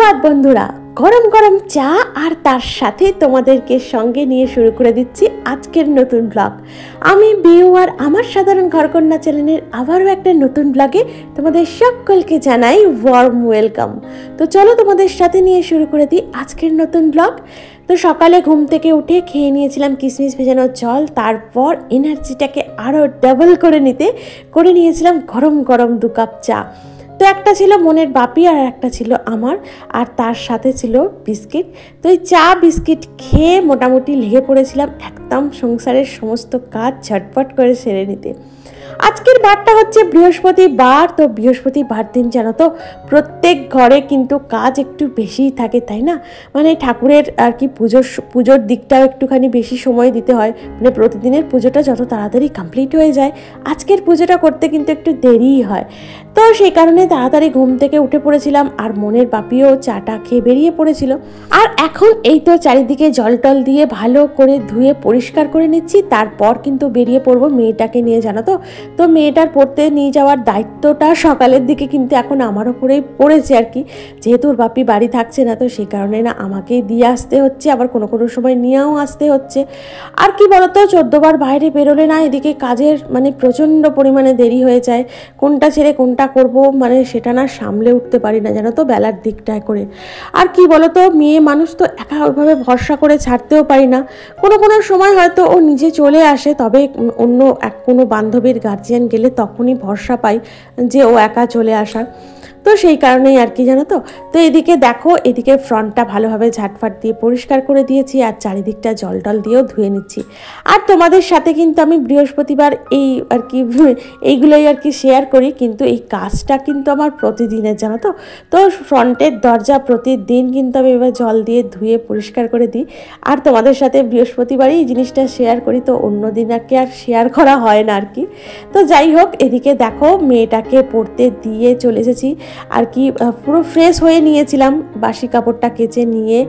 সুপ্রভাত বন্ধুরা, গরম গরম চা আর তার সাথে তোমাদেরকে সঙ্গে নিয়ে শুরু করে দিচ্ছি আজকের নতুন ব্লগ। আমি বিউ আর আমার সাধারণ ঘরকন্যা চ্যানেলের আবারও একটা নতুন ব্লগে তোমাদের সকলকে জানাই ওয়ার্ম ওয়েলকাম। তো চলো তোমাদের সাথে নিয়ে শুরু করে দিই আজকের নতুন ব্লগ। তো সকালে ঘুম থেকে উঠে খেয়ে নিয়েছিলাম কিশমিশ ভেজানো জল, তারপর এনার্জিটাকে আরও ডাবল করে নিয়েছিলাম গরম গরম 2 কাপ চা। তো একটা ছিল মনের বাপি আর একটা ছিল আমার, আর তার সাথে ছিল বিস্কিট। তো এই চা বিস্কিট খেয়ে মোটামুটি লেগে পড়েছিলাম একদম সংসারের সমস্ত কাজ ঝটপট করে সেরে নিতে। আজকের বারটা হচ্ছে বৃহস্পতিবার। তো বৃহস্পতিবার দিন জানো তো প্রত্যেক ঘরে কিন্তু কাজ একটু বেশিই থাকে, তাই না? মানে ঠাকুরের আর কি পুজোর দিকটাও একটুখানি বেশি সময় দিতে হয়। মানে প্রতিদিনের পুজোটা যত তাড়াতাড়ি কমপ্লিট হয়ে যায়, আজকের পুজোটা করতে কিন্তু একটু দেরিই হয়। তো সেই কারণে তাড়াতাড়ি ঘুম থেকে উঠে পড়েছিলাম, আর মনের বাপিও চাটা খেয়ে বেরিয়ে পড়েছিল। আর এখন এই তো চারিদিকে জল টল দিয়ে ভালো করে ধুয়ে পরিষ্কার করে নিচ্ছি, তারপর কিন্তু বেরিয়ে পড়বো মেয়েটাকে নিয়ে, জানো তো। তো মেয়েটার পড়তে নিয়ে যাওয়ার দায়িত্বটা সকালের দিকে কিন্তু এখন আমার ওপরেই পড়েছে আর কি, যেহেতু ওর বাপি বাড়ি থাকছে না। তো সেই কারণে না আমাকেই দিয়ে আসতে হচ্ছে, আবার কোনো কোনো সময় নিয়েও আসতে হচ্ছে। আর কি বলতো, 14 বার বাইরে বেরোলে না এদিকে কাজের মানে প্রচণ্ড পরিমাণে দেরি হয়ে যায়। কোনটা ছেড়ে কোনটা করব মানে সেটা না সামলে উঠতে পারি না, জানো তো, বেলার দিকটায় করে। আর কি বলতো, মেয়ে মানুষ তো একা ওইভাবে ভরসা করে ছাড়তেও পারি না। কোনো কোনো সময় হয়তো ও নিজে চলে আসে, তবে অন্য কোনো বান্ধবীর গার্জিয়ান গেলে তখনই ভরসা পাই যে ও একা চলে আসার। তো সেই কারণেই আর কি, জানো তো। তো এদিকে দেখো, এদিকে ফ্রন্টটা ভালোভাবে ঝাটফাট দিয়ে পরিষ্কার করে দিয়েছি, আর চারিদিকটা জল টল দিয়েও ধুয়ে নিচ্ছি। আর তোমাদের সাথে কিন্তু আমি বৃহস্পতিবার এই আর কি এইগুলোই আর কি শেয়ার করি, কিন্তু এই কাজটা কিন্তু আমার প্রতিদিনের, জানো তো। তো ফ্রন্টের দরজা প্রতিদিন কিন্তু আমি এবার জল দিয়ে ধুয়ে পরিষ্কার করে দিই, আর তোমাদের সাথে বৃহস্পতিবারই এই জিনিসটা শেয়ার করি। তো অন্য দিন আর কি আর শেয়ার করা হয় না আর কি। তো যাই হোক, এদিকে দেখো মেয়েটাকে পড়তে দিয়ে চলে এসেছি আর কি। পুরো ফ্রেশ হয়ে নিয়েছিলাম, বাসি কাপড়টা কেচে নিয়ে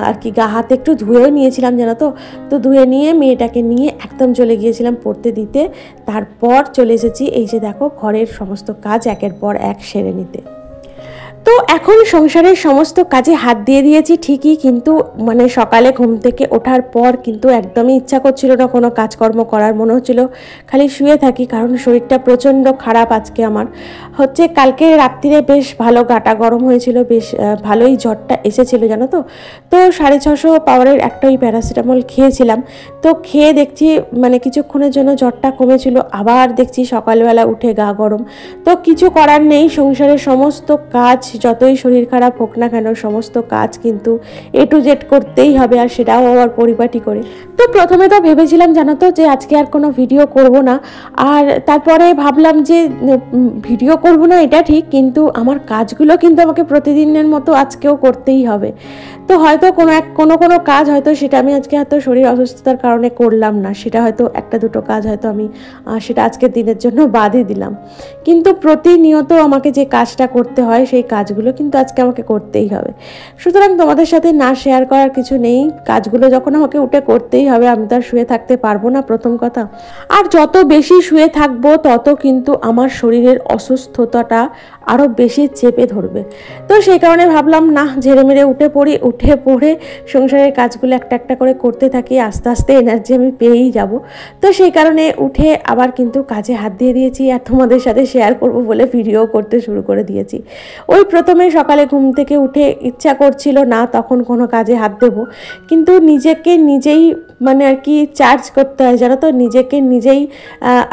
আর কি গা হাতে একটু ধুয়েও নিয়েছিলাম, জানো তো। তো ধুয়ে নিয়ে মেয়েটাকে নিয়ে একদম চলে গিয়েছিলাম পড়তে দিতে। তারপর চলে এসেছি এই যে দেখো ঘরের সমস্ত কাজ একের পর এক সেরে নিতে। তো এখন সংসারের সমস্ত কাজে হাত দিয়ে দিয়েছি ঠিকই, কিন্তু মানে সকালে ঘুম থেকে ওঠার পর কিন্তু একদমই ইচ্ছা করছিল না কোনো কাজকর্ম করার, মনে হচ্ছিল খালি শুয়ে থাকি, কারণ শরীরটা প্রচণ্ড খারাপ আজকে আমার। হচ্ছে কালকে রাত্রিরে বেশ ভালো গাটা গরম হয়েছিল, বেশ ভালোই জ্বরটা এসেছিল, জানো তো। তো 650 পাওয়ারের একটা ওই প্যারাসিটামল খেয়েছিলাম। তো খেয়ে দেখছি মানে কিছুক্ষণের জন্য জ্বরটা কমেছিল, আবার দেখছি সকালবেলা উঠে গা গরম। তো কিছু করার নেই, সংসারের সমস্ত কাজ যতই শরীর খারাপ হোক না কেন সমস্ত কাজ কিন্তু A to Z করতেই হবে, আর সেটাও আবার পরিপাটি করে। তো প্রথমে তো ভেবেছিলাম, জানো তো, যে আজকে আর কোনো ভিডিও করব না। আর তারপরে ভাবলাম যে ভিডিও করব না এটা ঠিক, কিন্তু আমার কাজগুলো কিন্তু আমাকে প্রতিদিনের মতো আজকেও করতেই হবে। তো হয়তো কোনো কাজ হয়তো সেটা আমি আজকে হয়তো শরীর অসুস্থতার কারণে করলাম না, সেটা হয়তো একটা দুটো কাজ হয়তো আমি সেটা আজকের দিনের জন্য বাদই দিলাম, কিন্তু প্রতিনিয়ত আমাকে যে কাজটা করতে হয় সেই কাজগুলো কিন্তু আজকে আমাকে করতেই হবে। সুতরাং তোমাদের সাথে না শেয়ার করার কিছু নেই, কাজগুলো যখন আমাকে উঠে করতেই হবে, আমি তো আর শুয়ে থাকতে পারবো না প্রথম কথা। আর যত বেশি শুয়ে থাকবো তত কিন্তু আমার শরীরের অসুস্থতাটা আরও বেশি চেপে ধরবে। তো সেই কারণে ভাবলাম না, ঝেড়ে মেরে উঠে পড়ে সংসারের কাজগুলো একটা একটা করে করতে থাকি, আস্তে আস্তে এনার্জি আমি পেয়েই যাব। তো সেই কারণে উঠে আবার কিন্তু কাজে হাত দিয়ে দিয়েছি, আর তোমাদের সাথে শেয়ার করব বলে ভিডিও করতে শুরু করে দিয়েছি। ওই প্রথমে সকালে ঘুম থেকে উঠে ইচ্ছা করছিল না তখন কোনো কাজে হাত দেব, কিন্তু নিজেকে নিজেই মানে আর কি চার্জ করতে হয়, জানো তো, নিজেকে নিজেই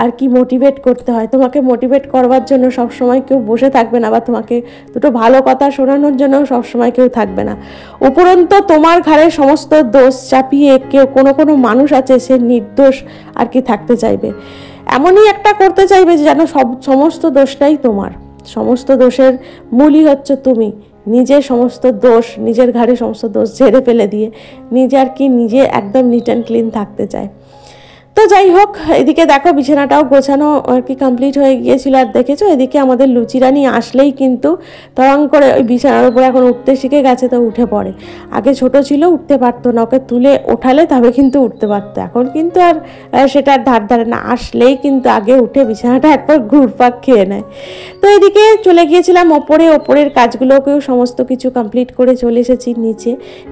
আর কি মোটিভেট করতে হয়। তোমাকে মোটিভেট করবার জন্য সবসময় কেউ বসে থাকবে না, বা তোমাকে দুটো ভালো কথা শোনানোর জন্য সবসময় কেউ থাকবে না। উপরন্তু তোমার ঘাড়ে সমস্ত দোষ চাপিয়ে কেউ কোনো মানুষ আছে সে নির্দোষ আর কি থাকতে চাইবে, এমনই একটা করতে চাইবে যে যেন সমস্ত দোষটাই তোমার। সমস্ত দোষের মূলই হচ্ছে তুমি নিজের সমস্ত দোষ, নিজের ঘাড়ে সমস্ত দোষ ঝেড়ে ফেলে দিয়ে নিজে আর কি নিজে একদম নিট অ্যান্ড ক্লিন থাকতে চায়। তো যাই হোক, এদিকে দেখো বিছানাটাও গোছানো আর কি কমপ্লিট হয়ে গিয়েছিল। আর দেখেছো এদিকে আমাদের লুচিরানি আসলেই কিন্তু তরং করে ওই বিছানার উপরে এখন উঠতে শিখে গেছে, তো উঠে পড়ে। আগে ছোট ছিল, উঠতে পারতো না, ওকে তুলে ওঠালে তবে কিন্তু উঠতে পারতো। এখন কিন্তু আর সেটা আর ধার ধারে না, আসলেই কিন্তু আগে উঠে বিছানাটা একবার ঘুরপাক খেয়ে নেয়। তো এদিকে চলে গিয়েছিলাম ওপরের কাজগুলোকেও সমস্ত কিছু কমপ্লিট করে চলে এসেছি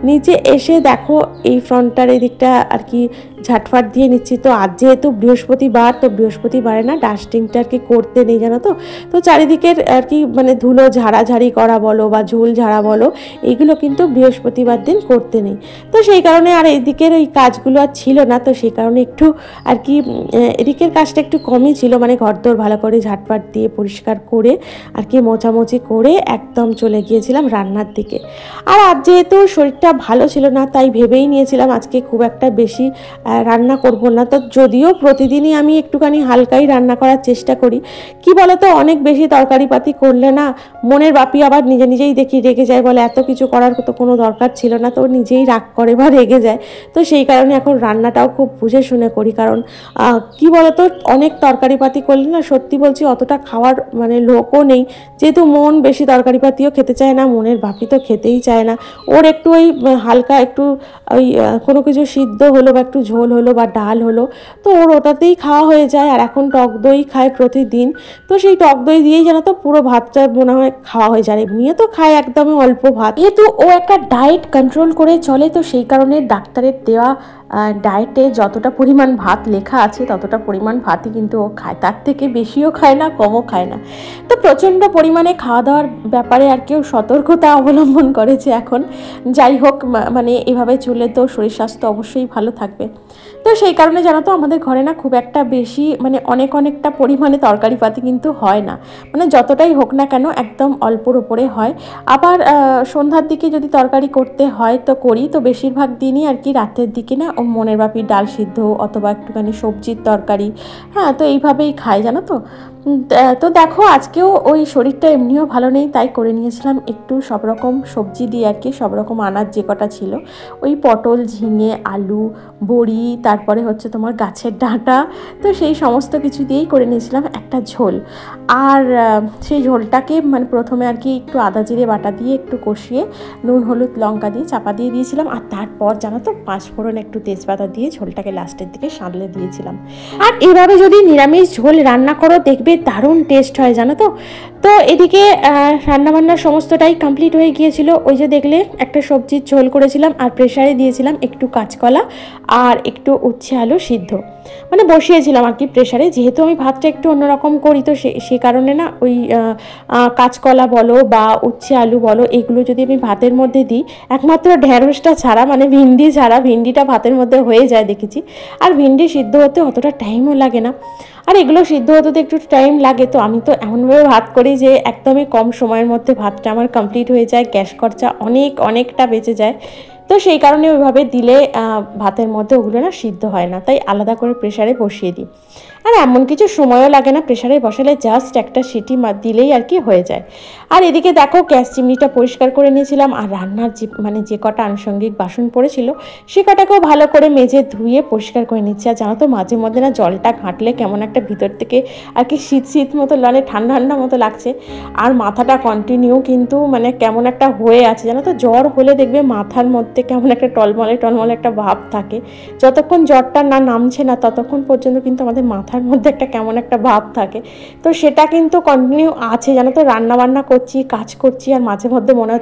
নিচে এসে দেখো এই ফ্রন্টটার এদিকটা আর কি ঝাটফাট দিয়ে নিচ্ছি। তো আজ যেহেতু বৃহস্পতিবার, তো বৃহস্পতিবারে না ডাস্টিংটা আর কি করতে নেই জানো তো। তো চারিদিকের আর কি মানে ধুলো ঝাড়াঝাড়ি করা বলো বা ঝুল ঝাড়া বলো, এইগুলো কিন্তু বৃহস্পতিবার দিন করতে নেই। তো সেই কারণে আর এদিকের ওই কাজগুলো আর ছিল না, তো সেই কারণে একটু আর কি এদিকের কাজটা একটু কমই ছিল, মানে ঘরদোর ভালো করে ঝাটপাট দিয়ে পরিষ্কার করে আর কি মোছামুছি করে একদম চলে গিয়েছিলাম রান্নার দিকে। আর আজ যেহেতু শরীরটা ভালো ছিল না, তাই ভেবেই নিয়েছিলাম আজকে খুব একটা বেশি রান্না করব না। তো যদিও প্রতিদিনই আমি একটুখানি হালকাই রান্না করার চেষ্টা করি, কি বলতো অনেক বেশি তরকারিপাতি করলে না মনের বাপি আবার নিজেই দেখি রেগে যায়, বলে এত কিছু করার তো কোনো দরকার ছিল না, তো নিজেই রাগ করে বা রেগে যায়। তো সেই কারণে এখন রান্নাটাও খুব বুঝে শুনে করি, কারণ কি বলতো অনেক তরকারিপাতি করলে না সত্যি বলছি অতটা খাওয়ার মানে লোকও নেই, যেহেতু মন বেশি তরকারিপাতিও খেতে চায় না, মনের বাপি তো খেতেই চায় না। ওর একটু ওই হালকা একটু ওই কোনো কিছু সিদ্ধ হলো বা একটু ঝোল হলো বা ডাল হলো, তো ওর ওটাতেই খাওয়া হয়ে যায়। আর এখন টক দই খায় প্রতিদিন, তো সেই টক দই দিয়েই যেন তো পুরো ভাতটা মনে হয় খাওয়া হয়ে যায়। এমনিও তো খায় একদমই অল্প ভাত, যেহেতু ও একটা ডায়েট কন্ট্রোল করে চলে, তো সেই কারণে ডাক্তারের দেওয়া ডায়েটে যতটা পরিমাণ ভাত লেখা আছে ততটা পরিমাণ ভাতই কিন্তু ও খায়, তার থেকে বেশিও খায় না কমও খায় না। তো প্রচণ্ড পরিমাণে খাওয়া দাওয়ার ব্যাপারে আর কেউ সতর্কতা অবলম্বন করেছে এখন। যাই হোক, মানে এভাবে চলে তো শরীর স্বাস্থ্য অবশ্যই ভালো থাকবে। তো সেই কারণে জানো তো আমাদের ঘরে না খুব একটা বেশি মানে অনেকটা পরিমাণে তরকারিপাতি কিন্তু হয় না, মানে যতটাই হোক না কেন একদম অল্পর ওপরে হয়। আবার সন্ধ্যার দিকে যদি তরকারি করতে হয় তো করি, তো বেশিরভাগ দিনই আর কি রাতের দিকে না ও মনের বাপির ডাল সিদ্ধ অথবা একটুখানি সবজির তরকারি, হ্যাঁ তো এইভাবেই খাই জানো তো। তো দেখো আজকেও ওই শরীরটা এমনিও ভালো নেই, তাই করে নিয়েছিলাম একটু সব রকম সবজি দিয়ে আর কি, সব রকম আনাজ যে কটা ছিল, ওই পটল, ঝিঙে, আলু, বড়ি, তারপরে হচ্ছে তোমার গাছের ডাঁটা, তো সেই সমস্ত কিছু দিয়েই করে নিয়েছিলাম একটা ঝোল। আর সেই ঝোলটাকে মানে প্রথমে আর কি একটু আদা জিরে বাটা দিয়ে একটু কষিয়ে নুন হলুদ লঙ্কা দিয়ে চাপা দিয়ে দিয়েছিলাম, আর তারপর জানো তো পাঁচফোড়ন একটু তেজপাতা দিয়ে ঝোলটাকে লাস্টের দিকে সাঁতলে দিয়েছিলাম। আর এভাবে যদি নিরামিষ ঝোল রান্না করো দেখবে দারুণ টেস্ট হয় জানো তো। তো এদিকে রান্নাবান্নার সমস্তটাই কমপ্লিট হয়ে গিয়েছিল। ওই যে দেখলে একটা সবজির ঝোল করেছিলাম, আর প্রেসারে দিয়েছিলাম একটু কাঁচকলা আর একটু উচ্ছে আলু সিদ্ধ, মানে বসিয়েছিলাম আর কি প্রেসারে। যেহেতু আমি ভাতটা একটু অন্যরকম করি, তো সে কারণে না ওই কাঁচকলা বলো বা উচ্ছে আলু বলো, এগুলো যদি আমি ভাতের মধ্যে দিই, একমাত্র ঢ্যাঁড়সটা ছাড়া মানে ভিন্ডি ছাড়া, ভিন্ডিটা ভাতের মধ্যে হয়ে যায় দেখেছি। আর ভিন্ডি সিদ্ধ হতে অতটা টাইমও লাগে না, আর এগুলো সিদ্ধ হতে একটু টাইম লাগে। তো আমি তো এমনভাবে ভাত করি যে একদমই কম সময়ের মধ্যে ভাতটা আমার কমপ্লিট হয়ে যায়, গ্যাস খরচা অনেকটা বেঁচে যায়। তো সেই কারণে ওইভাবে দিলে ভাতের মধ্যে ওগুলো না সিদ্ধ হয় না, তাই আলাদা করে প্রেসারে বসিয়ে দিই। আর এমন কিছু সময়ও লাগে না, প্রেসারে বসালে জাস্ট একটা সিটি দিলেই আর কি হয়ে যায়। আর এদিকে দেখো গ্যাস চিমনিটা পরিষ্কার করে নিয়েছিলাম, আর রান্নার যে কটা আনুষঙ্গিক বাসন পড়েছিল সে কটাকেও ভালো করে মেজে ধুয়ে পরিষ্কার করে নিচ্ছি। আর জানো তো মাঝে মধ্যে না জলটা ঘাঁটলে কেমন একটা ভিতর থেকে আর কি শীত মতো মানে ঠান্ডা মতো লাগছে, আর মাথাটা কন্টিনিউ কিন্তু মানে কেমন একটা হয়ে আছে জানো তো। জ্বর হলে দেখবে মাথার মধ্যে কেমন একটা টলমলে একটা ভাব থাকে, যতক্ষণ জ্বরটা না নামছে না ততক্ষণ পর্যন্ত কিন্তু আমাদের মাথার মধ্যে একটা কেমন একটা ভাব থাকে। তো সেটা কিন্তু কন্টিনিউ আছে জানো তো। রান্নাবান্না করছি, কাজ করছি, আর মাঝে মধ্যে মনে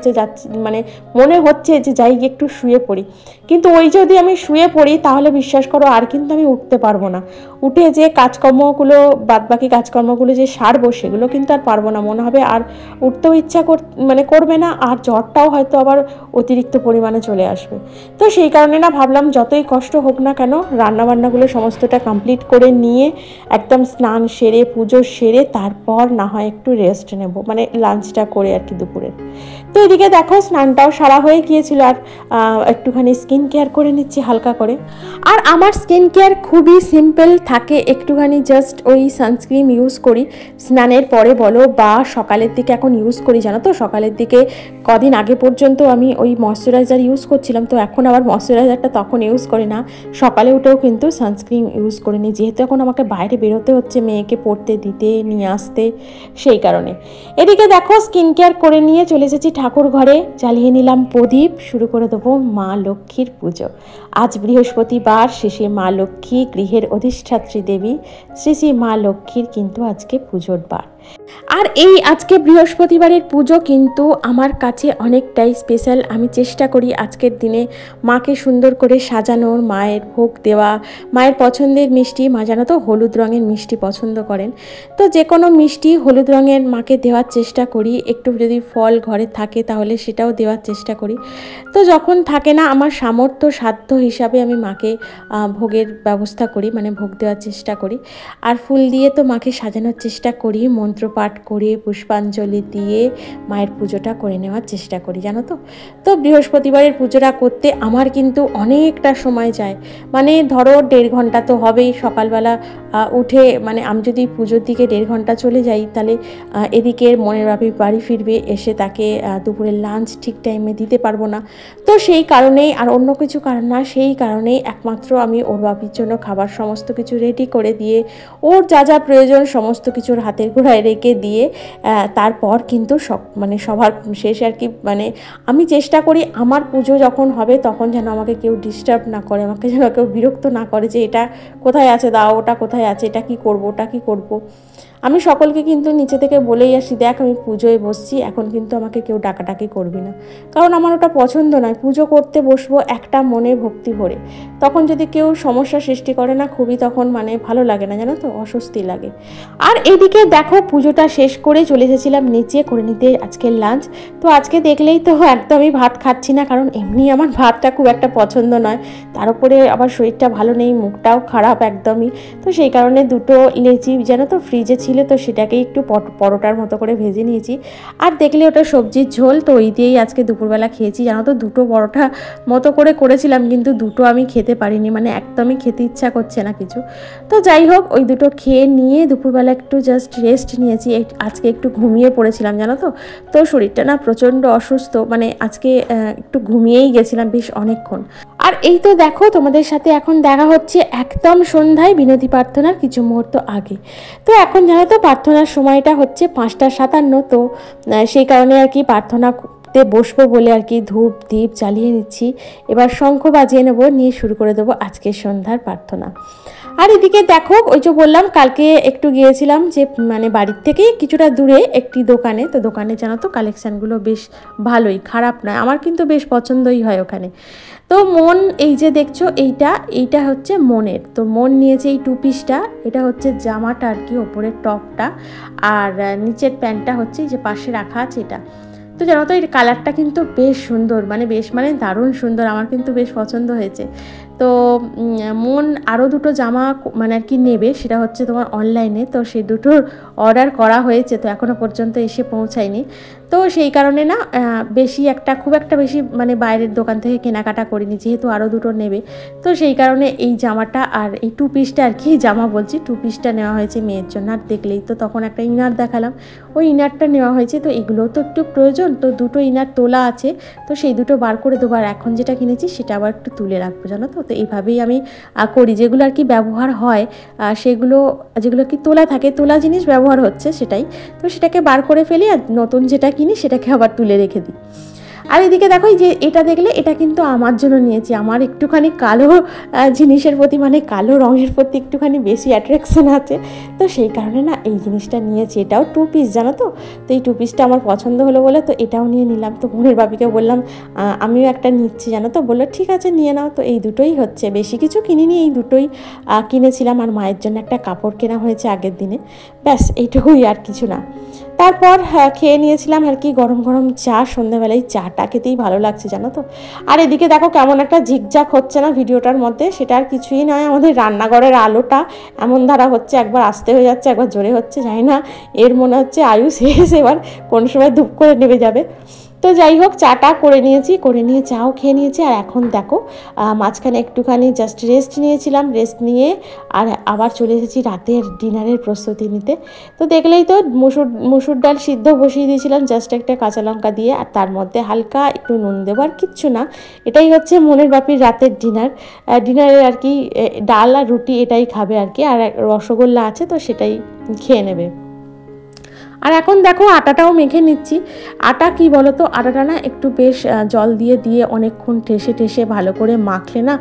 হচ্ছে যে যাই একটু শুয়ে পড়ি, কিন্তু ওই যদি আমি শুয়ে পড়ি তাহলে বিশ্বাস করো আর কিন্তু আমি উঠতে পারবো না, উঠে যে কাজকর্মগুলো বাদবাকি কাজকর্মগুলো যে সারবো সেগুলো কিন্তু আর পারবো না, মনে হবে আর উঠতেও ইচ্ছা করবে না, আর জ্বরটাও হয়তো আবার অতিরিক্ত পরিমাণে চলে আসবে। তো সেই কারণে না ভাবলাম যতই কষ্ট হোক না কেন রান্নাবান্নাগুলো সমস্তটা কমপ্লিট করে নিয়ে একদম স্নান সেরে পুজো সেরে তারপর না হয় একটু রেস্ট নেব, মানে লাঞ্চটা করে আর কি দুপুরের। তো এদিকে দেখো স্নানটাও সারা হয়ে গিয়েছিল, আর একটুখানি স্কিন কেয়ার করে নিচ্ছি হালকা করে। আর আমার স্কিন কেয়ার খুবই সিম্পল থাকে, একটুখানি জাস্ট ওই সানস্ক্রিন ইউজ করি স্নানের পরে বলো বা সকালের দিকে এখন ইউজ করি, জানো তো। সকালের দিকে কদিন আগে পর্যন্ত আমি ওই ময়শ্চারাইজার ইউজ করছিলাম, তো এখন আবার ময়শ্চারাইজারটা তখন ইউজ করি না, সকালে উঠেও কিন্তু সানস্ক্রিন ইউজ করে নিই, যেহেতু এখন আমাকে বাইরে বেরোতে হচ্ছে মেয়েকে পড়তে দিতে নিয়ে আসতে, সেই কারণে। এদিকে দেখো স্কিন কেয়ার করে নিয়ে চলে এসেছি ঠাকুর ঘরে, জ্বালিয়ে নিলাম প্রদীপ, শুরু করে দেবো মা লক্ষ্মীর পুজো। আজ বৃহস্পতিবার, শেষে মা লক্ষ্মী গৃহের অধিষ্ঠাত্রী দেবী শ্রী শ্রী মা লক্ষ্মীর কিন্তু আজকে পুজোর বার। আর এই আজকে বৃহস্পতিবারের পুজো কিন্তু আমার কাছে অনেকটাই স্পেশাল। আমি চেষ্টা করি আজকের দিনে মাকে সুন্দর করে সাজানোর, মায়ের ভোগ দেওয়া, মায়ের পছন্দের মিষ্টি, মা জানো তো হলুদ রঙের মিষ্টি পছন্দ করেন, তো যে কোনো মিষ্টি হলুদ রঙের মাকে দেওয়ার চেষ্টা করি। একটু যদি ফল ঘরে থাকে তাহলে সেটাও দেওয়ার চেষ্টা করি। তো যখন থাকে না আমার সামর্থ্য সাধ্য হিসাবে আমি মাকে ভোগের ব্যবস্থা করি, মানে ভোগ দেওয়ার চেষ্টা করি। আর ফুল দিয়ে তো মাকে সাজানোর চেষ্টা করি, মন্ত্রপাঠ করে পুষ্পাঞ্জলি দিয়ে মায়ের পুজোটা করে নেওয়ার চেষ্টা করি, জানো তো। তো বৃহস্পতিবারের পুজোটা করতে আমার কিন্তু অনেকটা সময় যায়, মানে ধরো 1.5 ঘন্টা তো হবেই। সকালবেলা উঠে মানে আমি যদি পুজোর দিকে 1.5 ঘন্টা চলে যাই, তাহলে এদিকে মনের বাপি বাড়ি ফিরবে, এসে তাকে দুপুরের লাঞ্চ ঠিক টাইমে দিতে পারবো না। তো সেই কারণেই, আর অন্য কিছু কারণ না, সেই কারণেই একমাত্র আমি ওর বাপির জন্য খাবার সমস্ত কিছু রেডি করে দিয়ে, ওর যা যা প্রয়োজন সমস্ত কিছুর হাতের গোড়ায় রেখে দিয়ে তারপর কিন্তু মানে সবার শেষে আর কি, মানে আমি চেষ্টা করি আমার পুজো যখন হবে তখন যেন আমাকে কেউ ডিস্টার্ব না করে, আমাকে যেন কেউ বিরক্ত না করে যে এটা কোথায় আছে দাও, ওটা কোথায় আছে, এটা কি করব, ওটা কি করব। আমি সকলকে কিন্তু নিচে থেকে বলেই আসি, দেখ আমি পুজোয় বসছি, এখন কিন্তু আমাকে কেউ ডাকাডাকি করবি না, কারণ আমার ওটা পছন্দ নয়। পুজো করতে বসবো একটা মনে ভক্তি ভরে, তখন যদি কেউ সমস্যা সৃষ্টি করে না, খুবই তখন মানে ভালো লাগে না, জানো তো, অস্বস্তি লাগে। আর এদিকে দেখো পুজোটা শেষ করে চলে এসেছিলাম নিচে করে নিতে আজকের লাঞ্চ। তো আজকে দেখলেই তো একদমই ভাত খাচ্ছি না, কারণ এমনি আমার ভাতটা খুব একটা পছন্দ নয়, তার উপরে আবার শরীরটা ভালো নেই, মুখটাও খারাপ একদমই। তো সেই কারণে দুটো লেচি জানো তো ফ্রিজে ছিল, তো সেটাকেই একটু পরোটার মতো করে ভেজে নিয়েছি। আর দেখলে ওটা সবজির ঝোল, তো ওই দিয়েই আজকে দুপুরবেলা খেয়েছি, জানো তো। দুটো পরোটা মতো করে করেছিলাম, কিন্তু দুটো আমি খেতে পারিনি, মানে একদমই খেতে ইচ্ছা করছে না কিছু। তো যাই হোক, ওই দুটো খেয়ে নিয়ে দুপুরবেলা একটু জাস্ট রেস্ট নিয়েছি। আজকে একটু ঘুমিয়ে পড়েছিলাম, জানো তো। তো শরীরটা না প্রচণ্ড অসুস্থ, মানে আজকে একটু ঘুমিয়েই গেছিলাম বেশ অনেকক্ষণ। আর এই তো দেখো তোমাদের সাথে এখন দেখা হচ্ছে একদম সন্ধ্যায় বিনতি প্রার্থনার কিছু মুহূর্ত আগে। তো এখন জানো তো প্রার্থনার সময়টা হচ্ছে 5:57, তো সেই কারণে আর কি প্রার্থনাতে বসবো বলে আর কি ধূপ দীপ জ্বালিয়ে নিচ্ছি। এবার শঙ্খ বাজিয়ে নেবো, নিয়ে শুরু করে দেবো আজকের সন্ধ্যার প্রার্থনা। আর এদিকে দেখো ওই যে বললাম কালকে একটু গিয়েছিলাম যে মানে বাড়ির থেকে কিছুটা দূরে একটি দোকানে, তো দোকানে জানো তো কালেকশানগুলো বেশ ভালোই, খারাপ নয়, আমার কিন্তু বেশ পছন্দই হয় ওখানে। তো মন এই যে দেখছো এইটা হচ্ছে মনের, তো মন নিয়েছে এই 2 পিসটা, এটা হচ্ছে জামাটা আর কি, ওপরের টপটা, আর নিচের প্যান্টটা হচ্ছে যে পাশে রাখা আছে এটা। তো জানো তো এই কালারটা কিন্তু বেশ সুন্দর, মানে দারুণ সুন্দর, আমার কিন্তু বেশ পছন্দ হয়েছে। তো মন আরও দুটো জামা মানে আর কি নেবে, সেটা হচ্ছে তোমার অনলাইনে, তো সেই দুটোর অর্ডার করা হয়েছে, তো এখনও পর্যন্ত এসে পৌঁছায়নি। তো সেই কারণে না খুব একটা বেশি মানে বাইরের দোকান থেকে কেনাকাটা করিনি, যেহেতু আরও দুটো নেবে। তো সেই কারণে এই জামাটা আর এই 2 পিসটা আর কি, জামা বলছি 2 পিসটা নেওয়া হয়েছে মেয়ের জন্য। আর দেখলেই তো তখন একটা ইনার দেখালাম, ওই ইনারটা নেওয়া হয়েছে। তো এগুলোও তো একটু প্রয়োজন, তো দুটো ইনার তোলা আছে, তো সেই দুটো বার করে দেবো। আর এখন যেটা কিনেছি সেটা আবার একটু তুলে রাখবো, জানো তো। তো এইভাবেই আমি করি, যেগুলো আর কি ব্যবহার হয় সেগুলো, যেগুলো কি তোলা থাকে, তোলা জিনিস ব্যবহার হচ্ছে সেটাই, তো সেটাকে বার করে ফেলি, আর নতুন যেটা কিনি সেটাকে আবার তুলে রেখে দিই। আর এদিকে দেখো যে এটা দেখলে, এটা কিন্তু আমার জন্য নিয়েছি, আমার একটুখানি কালো জিনিসের প্রতি, মানে কালো রঙের প্রতি একটুখানি বেশি অ্যাট্রাকশন আছে, তো সেই কারণে না এই জিনিসটা নিয়েছি। এটাও 2 পিস, জানো তো। তো এই 2 পিসটা আমার পছন্দ হলো বলে তো এটাও নিয়ে নিলাম। তো বোনের বাবিকে বললাম আমিও একটা নিচ্ছি, জানো তো, বললো ঠিক আছে নিয়ে নাও। তো এই দুটোই হচ্ছে, বেশি কিছু কিনিনি, এই দুটোই কিনেছিলাম। আর মায়ের জন্য একটা কাপড় কেনা হয়েছে আগের দিনে, ব্যাস এইটুকুই, আর কিছু না। তারপর খেয়ে নিয়েছিলাম আর কি গরম গরম চা, সন্ধ্যাবেলায় চাটা খেতেই ভালো লাগছে, জানো তো। আর এদিকে দেখো কেমন একটা ঝিকঝাক হচ্ছে না ভিডিওটার মধ্যে, সেটা আর কিছুই নয়, আমাদের রান্নাঘরের আলোটা এমন ধারা হচ্ছে, একবার আস্তে হয়ে যাচ্ছে, একবার জোরে হচ্ছে, জানি না, এর মনে হচ্ছে আয়ু শেষ, এবার কোন সময় ধূপ করে নেমে যাবে। তো যাই হোক, চাটা করে নিয়ে চাও খেয়ে নিয়েছি। আর এখন দেখো মাঝখানে একটুখানি জাস্ট রেস্ট নিয়েছিলাম, রেস্ট নিয়ে আর আবার চলে এসেছি রাতের ডিনারের প্রস্তুতি নিতে। তো দেখলেই তো মুসুর ডাল সিদ্ধ বসিয়ে দিয়েছিলাম জাস্ট একটা কাঁচা লঙ্কা দিয়ে, আর তার মধ্যে হালকা একটু নুন দেবো, আর কিচ্ছু না। এটাই হচ্ছে মনের বাপির রাতের ডিনারের আর কি, ডাল আর রুটি এটাই খাবে আর কি, আর রসগোল্লা আছে তো সেটাই খেয়ে নেবে। আর এখন দেখো আটাটাও মেখে নিচ্ছি। আটা কি বলো তো, আটাটা না একটু বেশ জল দিয়ে অনেকক্ষণ ঠেসে ভালো করে মাখলে না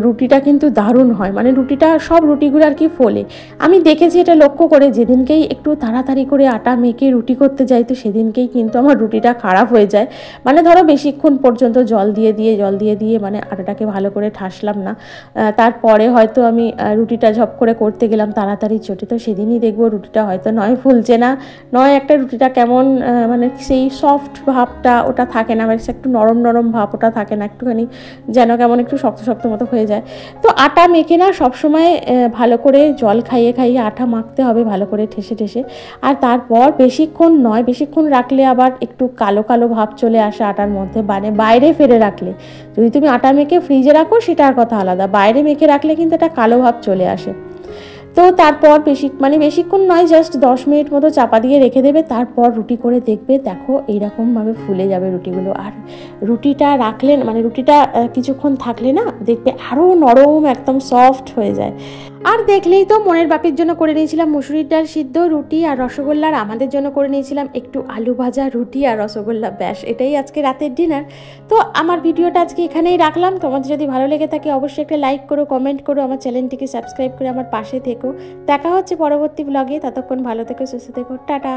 রুটিটা কিন্তু দারুণ হয়, মানে রুটিটা সব রুটিগুলো আর কি ফোলে। আমি দেখেছি এটা লক্ষ্য করে, যেদিনকেই একটু তাড়াতাড়ি করে আটা মেখে রুটি করতে যাই তো সেদিনকেই কিন্তু আমার রুটিটা খারাপ হয়ে যায়। মানে ধরো বেশিক্ষণ পর্যন্ত জল দিয়ে মানে আটাটাকে ভালো করে ঠাসলাম না, তারপরে হয়তো আমি রুটিটা ঝপ করে করতে গেলাম তাড়াতাড়ি চটে, তো সেদিনই দেখবো রুটিটা হয়তো নয় ফুলছে না, নয় একটা রুটিটা কেমন মানে সেই সফট ভাবটা ওটা থাকে না, মানে একটু নরম ভাব ওটা থাকে না, একটুখানি যেন কেমন একটু শক্ত মতো হয়ে যায়। তো আটা মেখে না সবসময় ভালো করে জল খাইয়ে আটা মাখতে হবে ভালো করে ঠেসে। আর তারপর বেশিক্ষণ রাখলে আবার একটু কালো ভাব চলে আসে আটার মধ্যে, মানে বাইরে ফেলে রাখলে। যদি তুমি আটা মেখে ফ্রিজে রাখো সেটার কথা আলাদা, বাইরে মেখে রাখলে কিন্তু একটা কালো ভাব চলে আসে। তো তারপর বেশিক্ষণ নয়, জাস্ট 10 মিনিট মতো চাপা দিয়ে রেখে দেবে। তারপর রুটি করে দেখবে, দেখো এইরকমভাবে ফুলে যাবে রুটিগুলো। আর রুটিটা রাখলে মানে রুটিটা কিছুক্ষণ থাকলে না দেখবে আরও নরম একদম সফট হয়ে যায়। আর দেখলেই তো মনের বাপির জন্য করে নিয়েছিলাম মুসুরির ডাল সিদ্ধ, রুটি আর রসগোল্লা, আর আমাদের জন্য করে নিয়েছিলাম একটু আলু ভাজা, রুটি আর রসগোল্লা। ব্যাস এটাই আজকে রাতের ডিনার। তো আমার ভিডিওটা আজকে এখানেই রাখলাম। তোমাদের যদি ভালো লেগে থাকে অবশ্যই একটা লাইক করো, কমেন্ট করো, আমার চ্যানেলটিকে সাবস্ক্রাইব করে আমার পাশে থেকো। দেখা হচ্ছে পরবর্তী ব্লগে, ততক্ষণ ভালো থেকো, সুস্থ থেকো, টাটা।